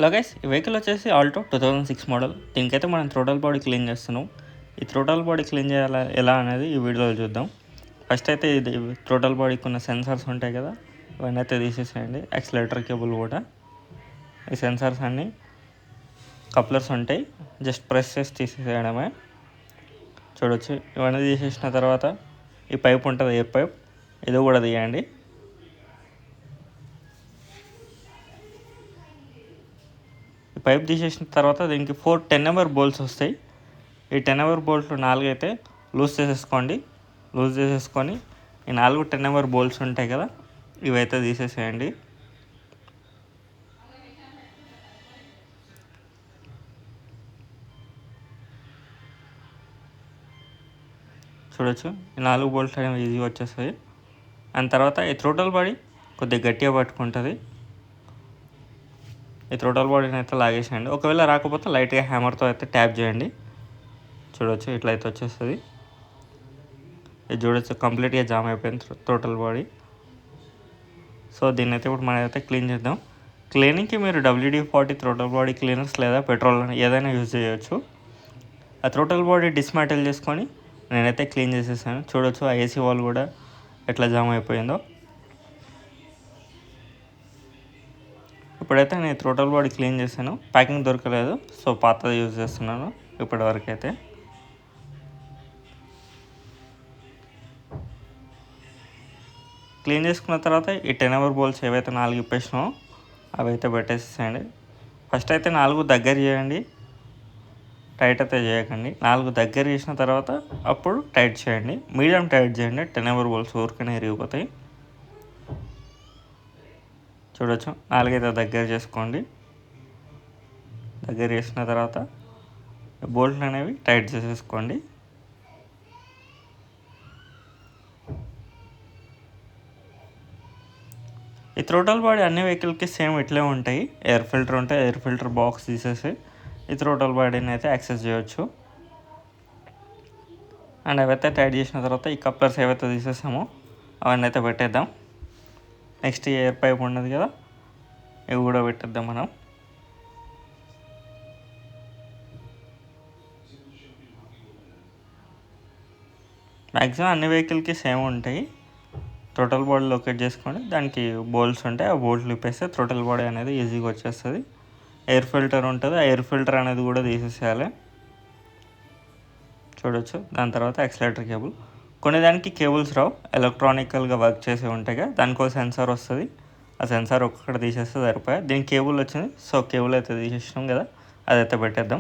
Hello guys, ఈ vehicle వచ్చేసి Alto 2006 model. దీనికైతే మనం థ్రోటల్ బాడీ క్లీన్ చేస్తున్నాం. ఈ థ్రోటల్ బాడీ క్లీన్ చేయాలా ఎలా అనేది ఈ వీడియోలో చూద్దాం. ఫస్ట్ అయితే ఇది థ్రోటల్ బాడీకి ఉన్న సెన్సార్స్ ఉంటాయి కదా, ఇవన్నీ అయితే తీసేసేయండి. యాక్సిలేటర్ కేబుల్ కూడా, ఈ సెన్సార్స్ అన్నీ కప్లర్స్ ఉంటాయి, జస్ట్ ప్రెస్ చేసి తీసేసేయడమే. చూడొచ్చు, ఇవన్నీ తీసేసిన తర్వాత ఈ పైప్ ఉంటుంది, ఎయిర్ పైప్, ఇది కూడా తీయండి. పైప్ తీసేసిన తర్వాత దీనికి 4 10 నెంబర్ బోల్ట్స్ వస్తాయి. ఈ 10 నెంబర్ బోల్ట్లు 4 అయితే లూజ్ చేసేసుకోండి. లూజ్ చేసేసుకొని ఈ 4 10 నెంబర్ బోల్ట్స్ ఉంటాయి కదా, ఇవైతే తీసేసేయండి. చూడొచ్చు, ఈ 4 బోల్ట్స్ అనేవి ఈజీగా వచ్చేస్తాయి. అండ్ తర్వాత ఈ థ్రోటల్ బాడీ కొద్దిగా గట్టిగా పట్టుకుంటుంది. ఈ థ్రోటల్ బాడీని అయితే లాగేసేయండి. ఒకవేళ రాకపోతే లైట్గా హ్యామర్తో అయితే ట్యాప్ చేయండి. చూడొచ్చు, ఇట్లా అయితే వచ్చేస్తుంది. ఇది చూడొచ్చు, కంప్లీట్గా జామ్ అయిపోయింది థ్రోటల్ బాడీ. సో దీన్ని అయితే ఇప్పుడు మనం అయితే క్లీన్ చేద్దాం. క్లీనింగ్కి మీరు WD-40 థ్రోటల్ బాడీ క్లీనర్స్ లేదా పెట్రోల్ ఏదైనా యూజ్ చేయొచ్చు. ఆ థ్రోటల్ బాడీ డిస్మాంటిల్ చేసుకొని నేనైతే క్లీన్ చేసేసాను. చూడొచ్చు, ఆ ఏసీ వాల్ కూడా ఎట్లా జామ్ అయిపోయిందో. ఇప్పుడైతే నేను థ్రోటల్ బాడీ క్లీన్ చేశాను. ప్యాకింగ్ దొరకలేదు, సో పాతది యూజ్ చేస్తున్నాను ఇప్పటి వరకు అయితే. క్లీన్ చేసుకున్న తర్వాత ఈ 10 నెంబర్ బోల్ట్స్ ఏవైతే 4 ఇప్పేసినామో అవి అయితే పెట్టేసేయండి. ఫస్ట్ అయితే 4 దగ్గర చేయండి, టైట్ అయితే చేయకండి. 4 దగ్గర చేసిన తర్వాత అప్పుడు టైట్ చేయండి. మీడియం టైట్ చేయండి, 10 నెంబర్ బోల్ట్స్ ఊరికనే ఇరిగిపోతాయి. చూడొచ్చు, 4 అయితే దగ్గర చేసుకోండి. దగ్గర చేసిన తర్వాత బోల్ట్లు అనేవి టైట్ చేసేసుకోండి. ఈ థ్రోటల్ బాడీ అన్ని వెహికల్కి సేమ్ ఇట్లే ఉంటాయి. ఎయిర్ ఫిల్టర్ ఉంటాయి, ఎయిర్ ఫిల్టర్ బాక్స్ తీసేసి ఈ థ్రోటల్ బాడీని అయితే యాక్సెస్ చేయొచ్చు. అండ్ అవైతే టైట్ చేసిన తర్వాత ఈ కప్లర్స్ ఏవైతే తీసేసామో అవన్నీ అయితే పెట్టేద్దాం. నెక్స్ట్ ఈ ఎయిర్ పైప్ ఉన్నది కదా, ఇవి కూడా పెట్టేద్దాం మనం. మ్యాక్సిమం అన్ని వెహికల్కి సేమ్ ఉంటాయి. థ్రోటల్ బాడీ లొకేట్ చేసుకొని దానికి బోల్ట్స్ ఉంటాయి, ఆ బోల్ట్లు ఇప్పేస్తే థ్రోటల్ బాడీ అనేది ఈజీగా వచ్చేస్తుంది. ఎయిర్ ఫిల్టర్ ఉంటుంది, ఆ ఎయిర్ ఫిల్టర్ అనేది కూడా తీసేసేయాలి. చూడొచ్చు, దాని తర్వాత యాక్సిలేటర్ కేబుల్. కొన్ని దానికి కేబుల్స్ రావు, ఎలక్ట్రానికల్గా వర్క్ చేసి ఉంటాయి కదా, దానికి ఒక సెన్సార్ వస్తుంది. ఆ సెన్సార్ ఒక్కటి తీసేస్తే సరిపోయా. దీనికి కేబుల్ వచ్చింది, సో కేబుల్ అయితే తీసేసినాం కదా, అదైతే పెట్టేద్దాం.